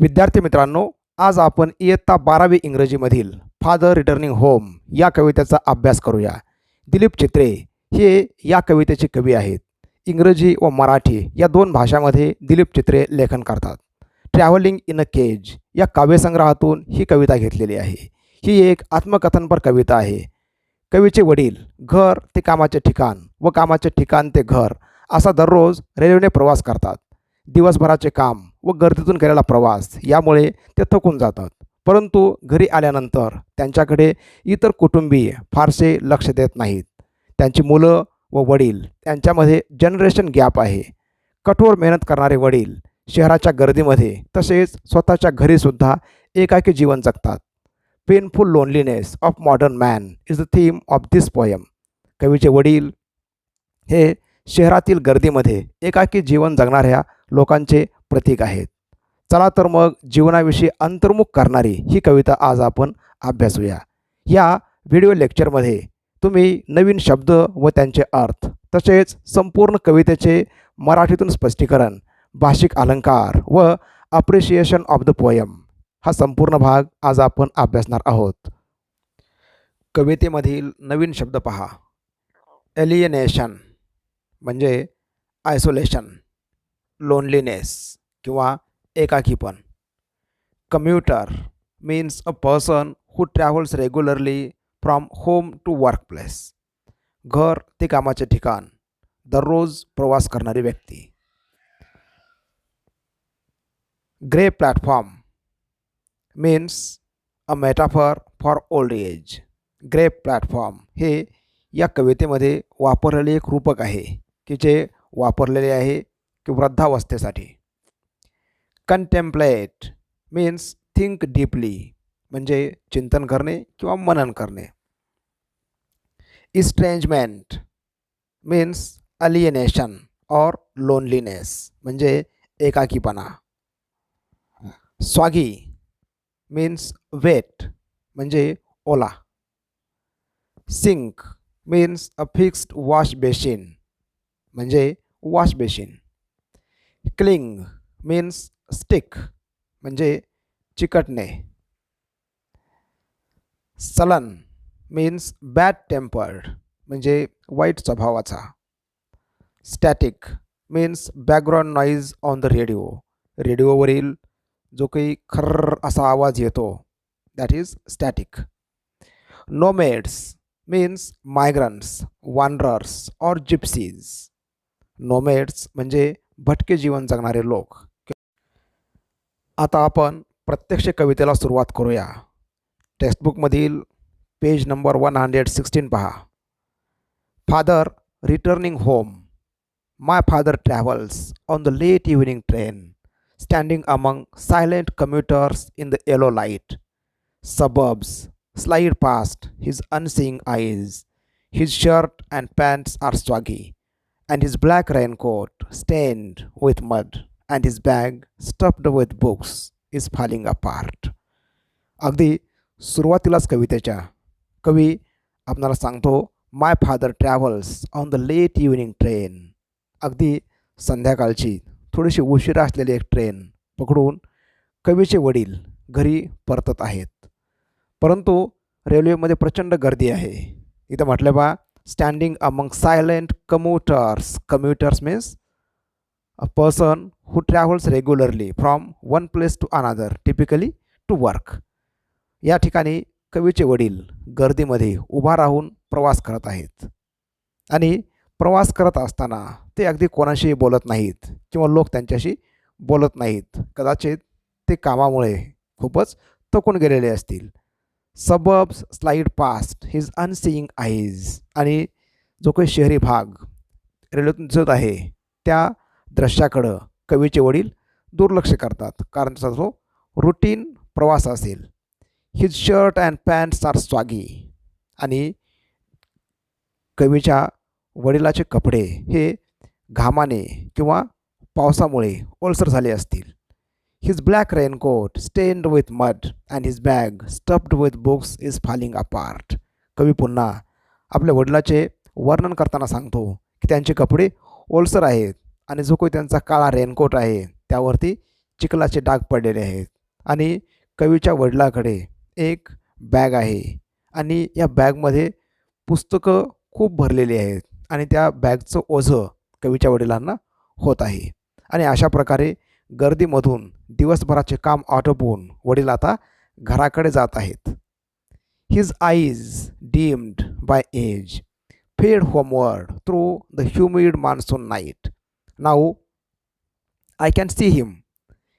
विद्यार्थी मित्रांनो, आज आपण इयत्ता 12वी इंग्रजीमधील फादर रिटर्निंग होम या कवितेचा अभ्यास करूया. दिलीप चित्रे हे या कवितेचे कवी आहेत. इंग्रजी व मराठी या दोन भाषांमध्ये दिलीप चित्रे लेखन करतात. ट्रॅव्हलिंग इन अ केज या काव्यसंग्रहातून ही कविता घेतलेली आहे. ही एक आत्मकथनपर कविता आहे. कवीचे वडील घर ते कामाचे ठिकाण व कामाचे ठिकाण ते घर असा दररोज रेल्वेने प्रवास करतात. दिवसभराचे काम व गर्दीतून केलेला प्रवास यामुळे ते थकून जातात. परंतु घरी आल्यानंतर त्यांच्याकडे इतर कुटुंबीय फारसे लक्ष देत नाहीत. त्यांची मुलं व वडील यांच्यामध्ये जनरेशन गॅप आहे. कठोर मेहनत करणारे वडील शहराच्या गर्दीमध्ये तसेच स्वतःच्या घरीसुद्धा एकाकी जीवन जगतात. Painful loneliness of modern man is the theme of this poem. कवीचे वडील हे शहरातील गर्दीमध्ये एकाकी जीवन जगणाऱ्या लोकांचे प्रतीक आहेत. चला तर मग जीवनाविषयी अंतर्मुख करणारी ही कविता आज आपण अभ्यासूया. या व्हिडिओ लेक्चरमध्ये तुम्ही नवीन शब्द व त्यांचे अर्थ तसेच संपूर्ण कवितेचे मराठीतून स्पष्टीकरण, भाषिक अलंकार व अप्रिशिएशन ऑफ द पोयम हा संपूर्ण भाग आज आपण अभ्यासणार आहोत. कवितेमधील नवीन शब्द पहा. एलियनेशन म्हणजे आयसोलेशन, लोनलीनेस किंवा एकाकीपण. Commuter means a person who travels regularly from home to work place. घर ते कामाचे ठिकाण, दररोज प्रवास करणारी व्यक्ती. Grey platform means a metaphor for old age. Grey platform हे या कवितेमध्ये वापरलेले एक रूपक आहे की जे वापरलेले आहे की वृद्धावस्थेसाठी. कंटेम्प्लेट मीन्स थिंक डीपली म्हणजे चिंतन करणे किंवा मनन करणे. इस्ट्रेंजमेंट मीन्स अलियनेशन और लोनलीनेस म्हणजे एकाकीपणा. स्वागी मीन्स वेट म्हणजे ओला. Sink means a fixed wash basin म्हणजे wash basin. Cling means stick म्हणजे चिकटणे. सलन मीन्स बॅड टेम्पर्ड म्हणजे वाईट स्वभावाचा. Static means background noise on the radio. रेडिओवरील जो काही खर्र असा आवाज येतो that is static. Nomads means migrants, wanderers और जिप्सीज. नोमेड्स म्हणजे भटके जीवन जगणारे लोक. आता आपण प्रत्यक्ष कवितेला सुरुवात करूया. टेक्स्टबुकमधील पेज नंबर 116 पहा. Father returning home. My father travels on the late evening train, standing among silent commuters in the yellow light. Suburbs slide past his unseeing eyes. His shirt and pants are soggy, and his black raincoat stained with mud, and his bag stuffed with books is falling apart. अगदी सुरुवातीलाच कवितेच्या कवी आपणाला सांगतो my father travels on the late evening train. अगदी संध्याकाळची थोडीशी उशिरा असलेली एक ट्रेन पकडून कवीचे वडील घरी परतत आहेत. परंतु रेल्वेमध्ये प्रचंड गर्दी आहे. इथं म्हटलं बा standing among silent commuters. Commuters means a person who travels regularly from one place to another, typically to work. या ठिकाणी कवीचे वडील गर्दीमध्ये उभा राहून प्रवास करत आहेत आणि प्रवास करत असताना ते अगदी कोणाशीही बोलत नाहीत किंवा लोक त्यांच्याशी बोलत नाहीत. कदाचित ते कामामुळे खूपच थकून गेलेले असतील. Suburbs slide past his unseeing eyes. आणि जो काही शहरी भाग रेल्वेतून दिसत आहे त्या दृश्याकडं कवीचे वडील दुर्लक्ष करतात कारण त्याचा जो रुटीन प्रवास असेल. His shirt and pants are soggy. आणि कवीच्या वडिलाचे कपडे हे घामाने किंवा पावसामुळे ओलसर झाले असतील. His black raincoat stained with mud and his bag stuffed with books is falling apart. कवी पुन्हा आपल्या वडिलाचे वर्णन करताना सांगतो की त्यांचे कपडे ओलसर आहेत आणि जो काही त्यांचा काळा रेनकोट आहे त्यावरती चिखलाचे डाग पडलेले आहेत आणि कवीच्या वडिलाकडे एक बॅग आहे आणि या बॅगमध्ये पुस्तकं खूप भरलेली आहेत आणि त्या बॅगचं ओझं कवीच्या वडिलांना होत आहे. आणि अशा प्रकारे गर्दीमधून दिवसभराचे काम आटोपवून वडील आता घराकडे जात आहेत. His eyes dimmed by age fade homeward through the humid monsoon night. Now I can see him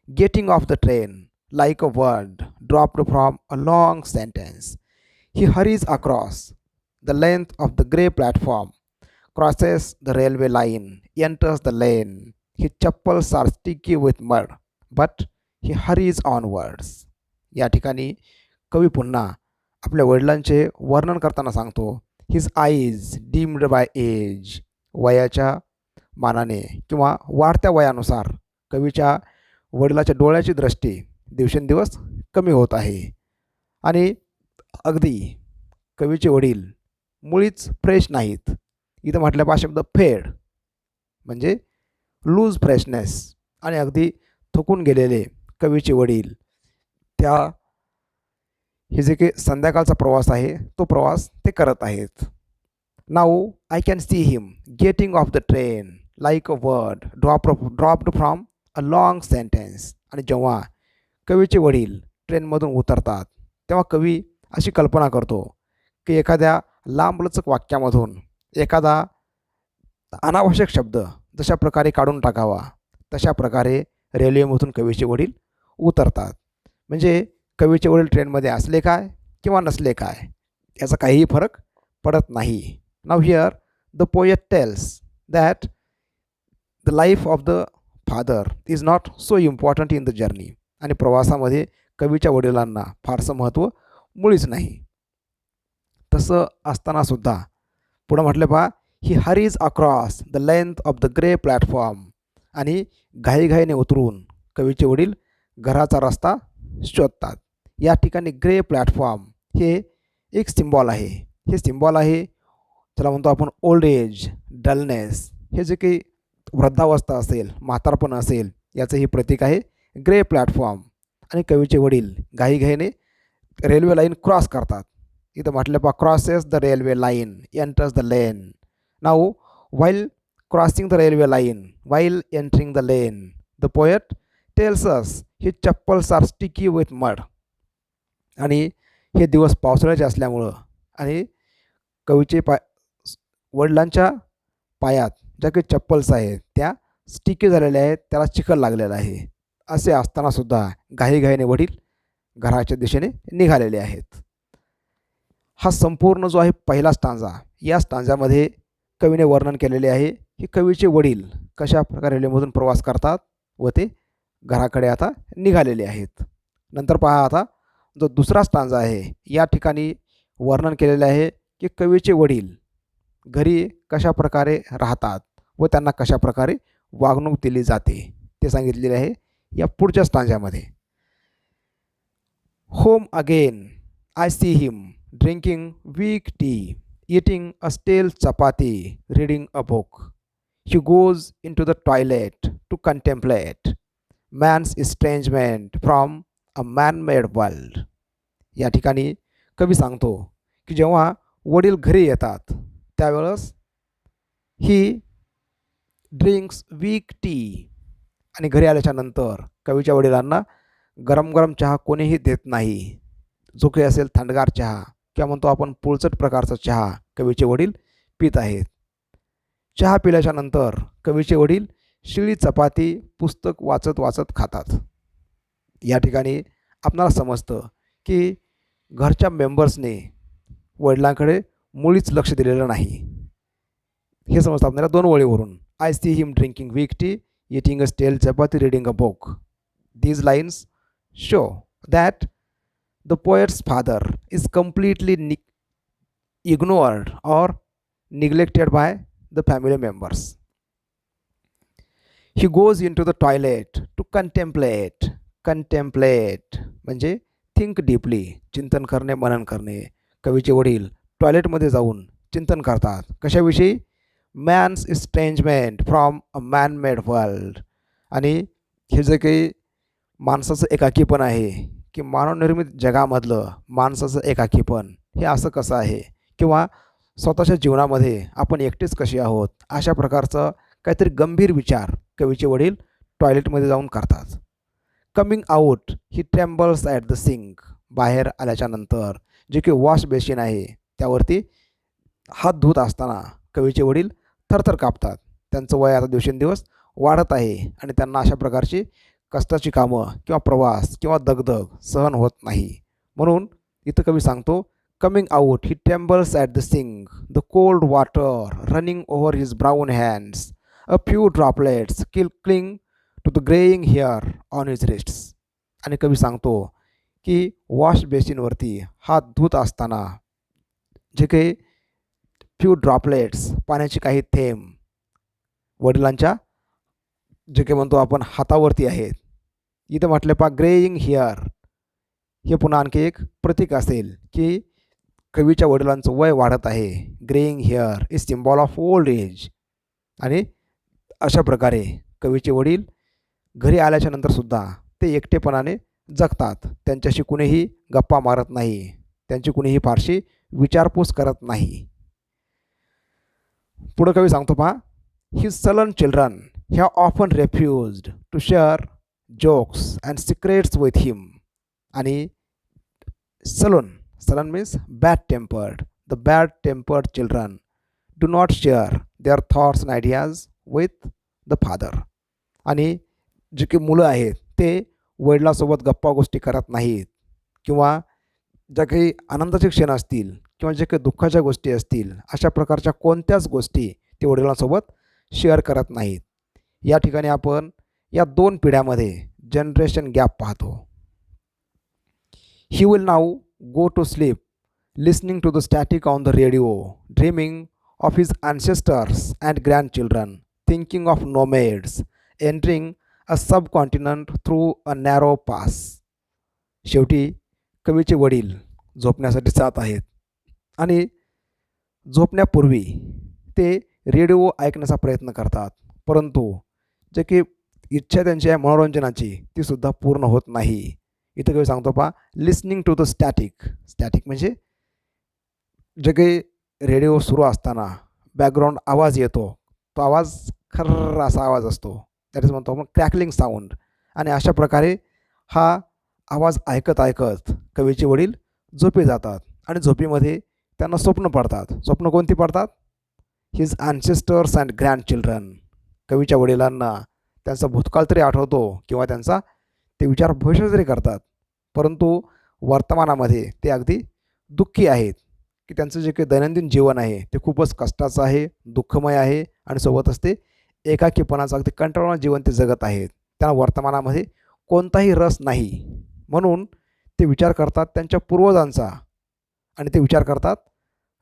getting off the train like a word dropped from a long sentence. He hurries across the length of the grey platform, crosses the railway line, enters the lane. His chappals are sticky with mud, but he hurries onwards. या ठिकाणी कवी पुन्हा आपल्या वडिलांचे वर्णन करताना सांगतो. His eyes dimmed by age. वयाच्या मानाने किंवा वाढत्या वयानुसार कवीच्या वडिलाच्या डोळ्याची दृष्टी दिवसेंदिवस कमी होत आहे आणि अगदी कवीचे वडील मुळीच फ्रेश नाहीत. इथं म्हटल्या शब्द फेड म्हणजे लूज फ्रेशनेस आणि अगदी थकून गेलेले कवीचे वडील त्या हे जे काही संध्याकाळचा प्रवास आहे तो प्रवास ते करत आहेत. Now I can see him getting off the train like a word dropped from a long sentence. आणि जेव्हा कवीचे वडील ट्रेनमधून उतरतात तेव्हा कवी अशी कल्पना करतो की एखाद्या लांबलचक वाक्यामधून एखादा अनावश्यक शब्द जशा प्रकारे काढून टाकावा तशा प्रकारे रेल्वेमधून कवीचे वडील उतरतात. म्हणजे कवीचे वडील ट्रेनमध्ये असले काय किंवा नसले काय याचा काहीही फरक पडत नाही. Now here the poet tells that the life of the father is not so important in the journey. आणि प्रवासामध्ये कवीच्या वडिलांना फारसं महत्त्व मुळीच नाही. तसं असतानासुद्धा पुढं म्हटलं पहा he hurries across the length of the grey platform. आणि घाईघाईने उतरून कवीचे वडील घराचा रस्ता शोधतात. या ठिकाणी ग्रे प्लॅटफॉर्म हे एक सिम्बॉल आहे. हे सिम्बॉल आहे त्याला म्हणतो आपण ओल्ड एज, डलनेस. हे जे काही वृद्धावस्था असेल, म्हातारपण असेल याचं हे प्रतीक आहे ग्रे प्लॅटफॉर्म. आणि कवीचे वडील घाईघाईने रेल्वे लाईन क्रॉस करतात. इथं म्हटलं पहा crosses the railway line enters the lane. Now while crossing the railway line while entering the lane the poet tells us his chappals are sticky with mud. आणि हे दिवस पावसाळ्याचे असल्यामुळं आणि कवीचे वडिलांच्या पायात ज्या काही चप्पल्स आहेत त्या स्टिकी झालेल्या आहेत, त्याला चिखल लागलेला आहे. असे असतानासुद्धा घाईघाईने वडील घराच्या दिशेने निघालेले आहेत. हा संपूर्ण जो आहे पहिला स्टांजा, या स्टांजामध्ये कवीने वर्णन केलेले आहे की कवीचे वडील कशा प्रकारे रेल्वेमधून प्रवास करतात व ते घराकडे आता निघालेले आहेत. नंतर पहा आता जो दुसरा स्टांजा आहे या ठिकाणी वर्णन केलेले आहे की कवीचे वडील घरी कशा प्रकारे राहतात व त्यांना कशा प्रकारे वागणूक दिली जाते ते सांगितलेले आहे या पुढच्या स्टांजामध्ये. Home again I see him drinking weak tea eating a stale chapati, reading a book. He goes into the toilet to contemplate man's estrangement from a man-made world. या ठिकाणी कवी सांगतो की जेव्हा वडील घरी येतात त्यावेळेस ही ड्रिंक्स वीक टी. आणि घरी आल्याच्या नंतर कवीच्या वडिलांना गरम गरम चहा कोणीही देत नाही. जो काही असेल थंडगार चहा किंवा म्हणतो आपण पुळचट प्रकारचा चहा कवीचे वडील पित आहेत. चहा पिल्याच्या नंतर कवीचे वडील शिळी चपाती पुस्तक वाचत वाचत खातात. या ठिकाणी आपणाला समजतं की घरच्या मेंबर्सने वडिलांकडे मुळीच लक्ष दिलेलं नाही. हे समजतं आपल्याला दोन ओळीवरून. I see him drinking weak tea eating a stale chapati reading a book. These lines show that the poet's father is completely ignored or neglected by the family members. He goes into the toilet to contemplate. Contemplate म्हणजे think deeply, चिंतन करणे, मनन करणे. कवीचे वडील टॉयलेटमध्ये जाऊन चिंतन करतात. कशाविषयी? man's estrangement from a man-made world. आणि हे जे काही माणसाचं एकाकीपण आहे की मानवनिर्मित जगामधलं माणसाचं एकाकीपण हे असं कसं आहे, किंवा स्वतःच्या जीवनामध्ये आपण एकटेच कसे आहोत, अशा प्रकारचं काहीतरी गंभीर विचार कवीचे वडील टॉयलेटमध्ये जाऊन करतात. Coming out he trembles at the sink. बाहेर आल्याच्या नंतर जे की वॉश बेसिन आहे त्यावरती हात धुत असताना कवीचे वडील थरथर कापतात. त्यांचं वय आता दिवसेंदिवस वाढत आहे आणि त्यांना अशा प्रकारची कष्टाची कामं किंवा प्रवास किंवा दगदग सहन होत नाही. म्हणून इथं कवी सांगतो, coming out he trembles at the sink, the cold water running over his brown hands, a few droplets cling to the greying hair on his wrists. आणि कवी सांगतो की वॉश बेसिनवरती हात धुत असताना जे काही फ्यू ड्रॉपलेट्स पाण्याचे काही थेंब वडिलांच्या जे काही म्हणतो आपण हातावरती आहेत. इथं म्हटलं पा ग्रेईंग हेअर, हे पुन्हा आणखी एक प्रतीक असेल की कवीच्या वडिलांचं वय वाढत आहे. Greying hair is symbol of old age. आणि अशा प्रकारे कवीचे वडील घरी आल्याच्या नंतरसुद्धा ते एकटेपणाने जगतात. त्यांच्याशी कुणीही गप्पा मारत नाही, त्यांची कुणीही फारशी विचारपूस करत नाही. पुढं कवी सांगतो पहा, his sullen children have often refused to share jokes and secrets with him. आणि sullen means bad tempered. The bad tempered children do not share their thoughts and ideas with the father. आणि जे काही मुलं आहेत ते वडिलांसोबत गप्पा गोष्टी करत नाहीत, किंवा ज्या काही आनंदाचे क्षण असतील किंवा जे काही दुःखाच्या गोष्टी असतील अशा प्रकारच्या कोणत्याच गोष्टी ते वडिलांसोबत शेअर करत नाहीत. या ठिकाणी आपण या दोन पिढ्यामध्ये जनरेशन गॅप पाहतो. He will now go to sleep listening to the static on the radio, dreaming of his ancestors and grandchildren, thinking of nomads entering a subcontinent through a narrow pass. शेवटी कवीचे वडील झोपण्यासाठी जात आहेत आणि झोपण्यापूर्वी ते radio ऐकण्याचा प्रयत्न करतात, परंतु जे की इच्छा त्यांची आहे मनोरंजनाची तीसुद्धा पूर्ण होत नाही. इथं कवी सांगतो पहा, लिसनिंग टू द स्टॅटिक म्हणजे जे काही रेडिओ सुरू असताना बॅकग्राऊंड आवाज येतो, तो आवाज खर्र असा आवाज असतो, त्याच म्हणतो आपण क्रॅकलिंग साऊंड. आणि अशा प्रकारे हा आवाज ऐकत ऐकत कवीचे वडील झोपी जातात आणि झोपीमध्ये त्यांना स्वप्न पडतात. स्वप्न कोणती पडतात? His ancestors and grandchildren. कवीच्या वडिलांना त्यांचा भूतकाळ तरी आठवतो किंवा त्यांचा ते विचार भविष्य तरी करतात, परंतु वर्तमानामध्ये ते अगदी दुःखी आहेत की त्यांचं जे काही दैनंदिन जीवन आहे ते खूपच कष्टाचं आहे, दुःखमय आहे आणि सोबतच ते एकाकीपणाचं अगदी कंटाळवाणं जीवन ते जगत आहेत. त्यांना वर्तमानामध्ये कोणताही रस नाही. म्हणून ते विचार करतात त्यांच्या पूर्वजांचा आणि ते विचार करतात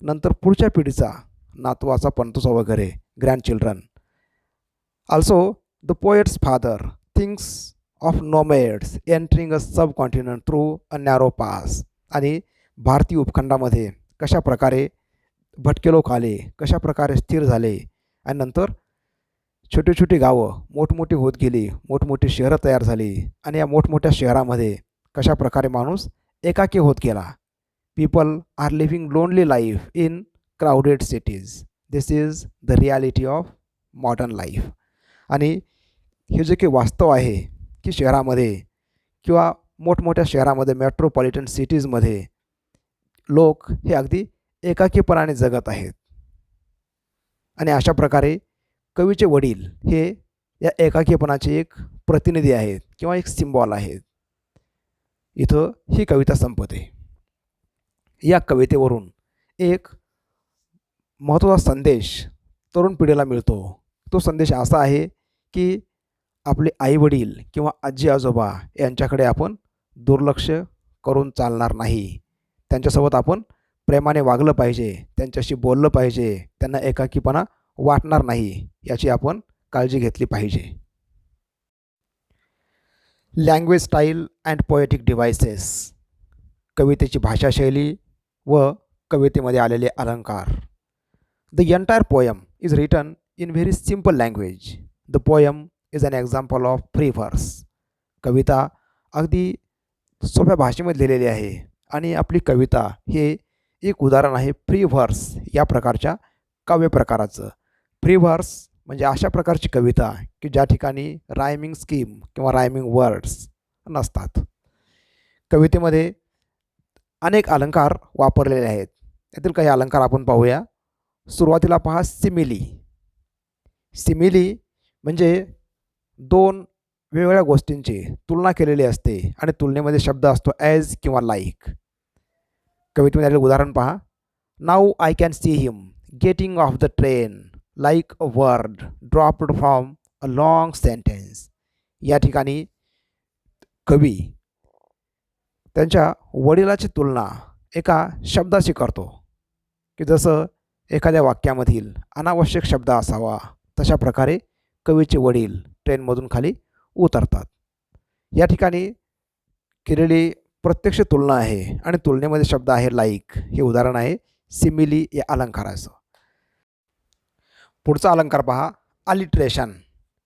नंतर पुढच्या पिढीचा, नातवाचा, पंतूचा वगैरे, grandchildren. Also the poet's father thinks of nomads entering a subcontinent through a narrow pass. आणि भारतीय उपखंडामध्ये कशा प्रकारे भटके लोक आले, कशा प्रकारे स्थिर झाले आणि नंतर छोटी छोटी गावं मोठमोठी होत गेली, मोठमोठी शहरं तयार झाली आणि या मोठमोठ्या शहरामध्ये कशा प्रकारे माणूस एकाकी होत गेला. People are living lonely life in crowded cities. This is the reality of modern life. आणि हे जे काही वास्तव आहे की शहरामध्ये किंवा मोठमोठ्या शहरामध्ये मेट्रोपॉलिटन सिटीजमध्ये लोक हे अगदी एकाकीपणाने जगत आहेत. आणि अशा प्रकारे कवीचे वडील हे या एकाकीपणाचे एक प्रतिनिधी आहेत किंवा एक सिम्बॉल आहेत. इथं ही कविता संपते. या कवितेवरून एक महत्त्वाचा संदेश तरुण पिढीला मिळतो. तो संदेश असा आहे की आपले आईवडील किंवा आजी आजोबा यांच्याकडे आपण दुर्लक्ष करून चालणार नाही. त्यांच्यासोबत आपण प्रेमाने वागलं पाहिजे, त्यांच्याशी बोललं पाहिजे, त्यांना एकाकीपणा वाटणार नाही याची आपण काळजी घेतली पाहिजे. Language style and poetic devices. कवितेची भाषाशैली व कवितेमध्ये आलेले अलंकार. The entire poem is written in very simple language. The poem is an example of free verse. कविता अगदी सोप्या भाषेमध्ये लिहिलेली आहे आणि आपली कविता हे एक उदाहरण आहे फ्री व्हर्स या प्रकारच्या काव्य प्रकाराचं. फ्री व्हर्स म्हणजे अशा प्रकारची कविता की ज्या ठिकाणी रायमिंग स्कीम किंवा रायमिंग वर्ड्स नसतात. कवितेमध्ये अनेक अलंकार वापरलेले आहेत. यातील काही अलंकार आपण पाहूया. सुरुवातीला पहा सिमिली. सिमिली म्हणजे दोन वेगवेगळ्या गोष्टींची तुलना केलेली असते आणि तुलनेमध्ये शब्द असतो ॲज किंवा लाईक. कवितेमध्ये आलेलं उदाहरण पहा. Now I can see him getting off the train like a word dropped from a long sentence. या ठिकाणी कवी त्यांच्या वडिलाची तुलना एका शब्दाशी करतो की जसं एखाद्या वाक्यामधील अनावश्यक शब्द असावा तशा प्रकारे कवीचे वडील ट्रेनमधून खाली उतरतात. या ठिकाणी केलेली प्रत्यक्ष तुलना आहे आणि तुलनेमध्ये शब्द आहे लाईक. हे उदाहरण आहे सिमिली या अलंकाराचं. पुढचा अलंकार पहा alliteration.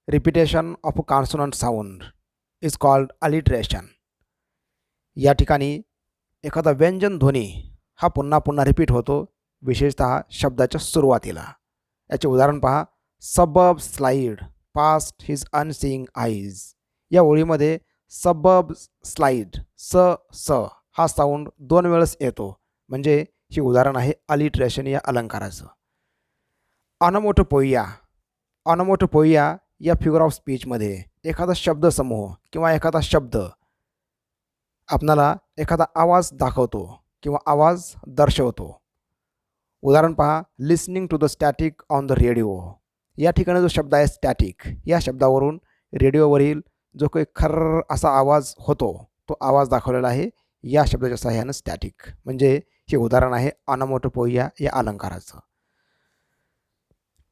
Repetition of a consonant sound is called alliteration. या ठिकाणी एखादा व्यंजन ध्वनी हा पुन्हा पुन्हा रिपीट होतो, विशेषतः शब्दाच्या सुरुवातीला. याचे उदाहरण पहा. सबब slide past his unseeing eyes. या ओळीमध्ये सबब स्लाइड स हा साऊंड दोन वेळेस येतो, म्हणजे हे उदाहरण आहे अलिट्रेशन या अलंकाराचं. ऑनोमोटोपोइया. ऑनोमोटोपोइया या फिगर ऑफ स्पीचमध्ये एखादा शब्दसमूह किंवा एखादा शब्द आपणाला एखादा आवाज दाखवतो किंवा आवाज दर्शवतो. उदाहरण पहा. Listening to the static on the radio. या ठिकाणी जो शब्द आहे स्टॅटिक, या शब्दावरून रेडिओवरील जो काही खर्र असा आवाज होतो तो आवाज दाखवलेला आहे या शब्दाच्या सहाय्यानं स्टॅटिक. म्हणजे हे उदाहरण आहे ऑनोमोटोपोइया या अलंकाराचं.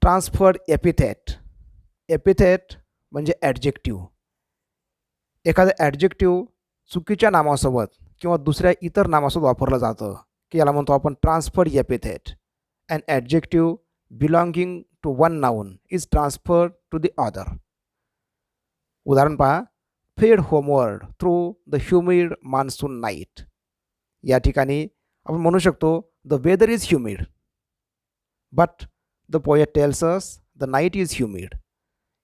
Transferred epithet. एपिथेट म्हणजे ॲडजेक्टिव्ह. एखादं ॲडजेक्टिव्ह चुकीच्या नामासोबत किंवा दुसऱ्या इतर नामासोबत वापरलं जातं की याला म्हणतो आपण transferred epithet. An adjective belonging to one noun is transferred to the other. उदाहरण पहा. Fed homeward through the humid monsoon night. या ठिकाणी आपण म्हणू शकतो the weather is humid but the poet tells us the night is humid.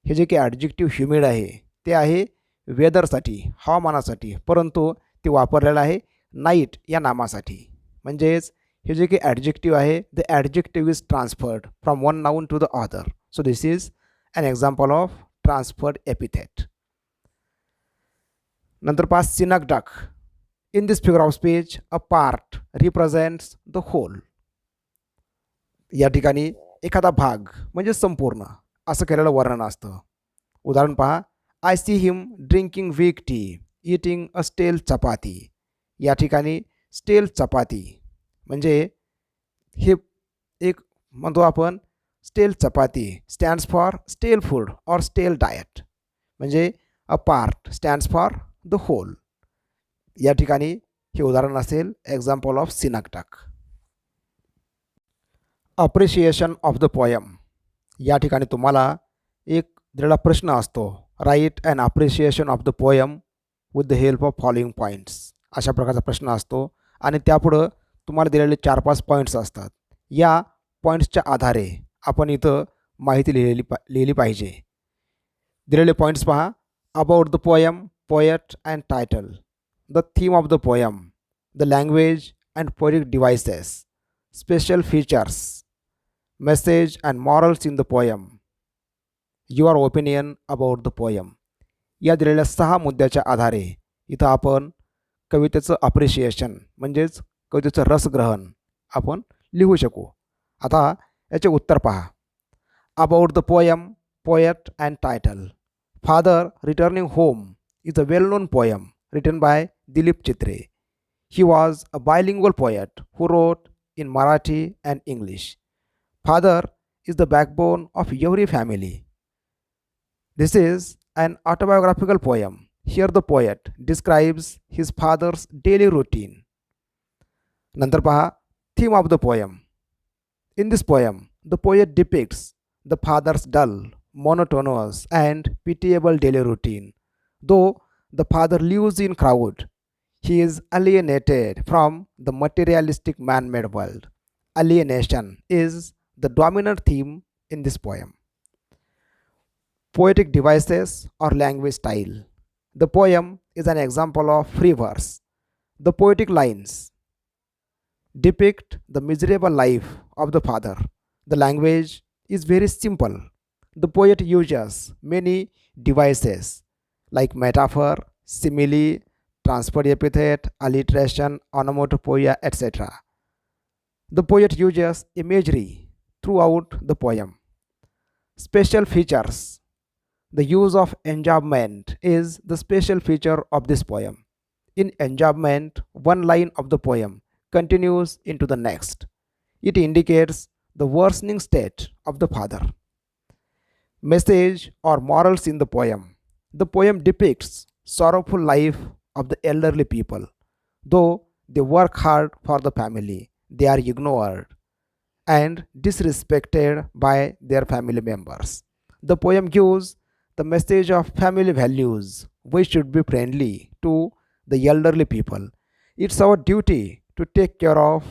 हे जे काही ॲडजेक्टिव्ह ह्युमिड आहे ते आहे वेदरसाठी, हवामानासाठी, परंतु ते वापरलेलं आहे नाईट या नामासाठी. म्हणजेच हे जे काही ॲडजेक्टिव्ह आहे the adjective is transferred from one noun to the other. So this is an example of transferred epithet. नंतर पहा synecdoche. In this figure of speech a part represents the whole. या ठिकाणी एखादा भाग म्हणजे संपूर्ण असं केलेलं वर्णन असतं. उदाहरण पहा. I see him drinking weak tea eating a stale chapati. या ठिकाणी स्टेल चपाती म्हणजे हे एक म्हणतो आपण stale chapati stands for stale food or stale diet. म्हणजे a part stands for the whole. या ठिकाणी हे उदाहरण असेल example of synecdoche. Appreciation of the poem. या ठिकाणी तुम्हाला एक दिलेला प्रश्न असतो. Write and appreciation of the poem with the help of following points. अशा प्रकारचा प्रश्न असतो आणि त्यापुढं तुम्हाला दिलेले 4-5 पॉईंट्स असतात. या पॉईंट्सच्या आधारे आपण इथं माहिती लिहिली पाहिजे. दिलेले पॉईंट्स पहा. About the poem, poet and title, the theme of the poem, the language and poetic devices, special features, message and morals in the poem, your opinion about the poem. या दिलेल्या 6 मुद्द्याच्या आधारे इथं आपण कवितेचं अप्रिशिएशन म्हणजेच कवितेचं रसग्रहण आपण लिहू शकू. आता याचे उत्तर पहा. About the poem, poet and title. Father returning home is a well non poem written by Dilip Chitre. He was a bilingual poet who wrote in Marathi and English. Father is the backbone of every family. This is an autobiographical poem. Here the poet describes his father's daily routine. नंतर पहा. Theme of the poem. In this poem, the poet depicts the father's dull, monotonous and pitiable daily routine. Though The father lives in crowd. He is alienated from the materialistic man-made world. Alienation is the dominant theme in this poem. Poetic devices or language style. The poem is an example of free verse. The poetic lines depict the miserable life of the father. The language is very simple. The poet uses many devices like metaphor, simile, transferred epithet, alliteration, onomatopoeia, etc. The poet uses imagery throughout the poem. Special features. The use of enjambment is the special feature of this poem. In enjambment, one line of the poem continues into the next. It indicates the worsening state of the father. Message or morals in the poem. The poem depicts sorrowful life of the elderly people. Though they work hard for the family, they are ignored and disrespected by their family members. The poem gives the message of family values. We should be friendly to the elderly people. It's our duty to take care of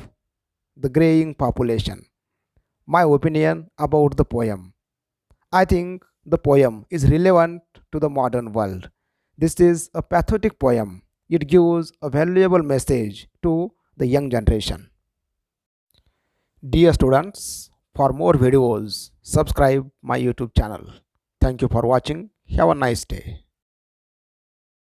the graying population. My opinion about the poem. I think the poem is relevant to the modern world. This is a pathetic poem. It gives a valuable message to the young generation. Dear students, for more videos, subscribe my YouTube channel. Thank you for watching. Have a nice day.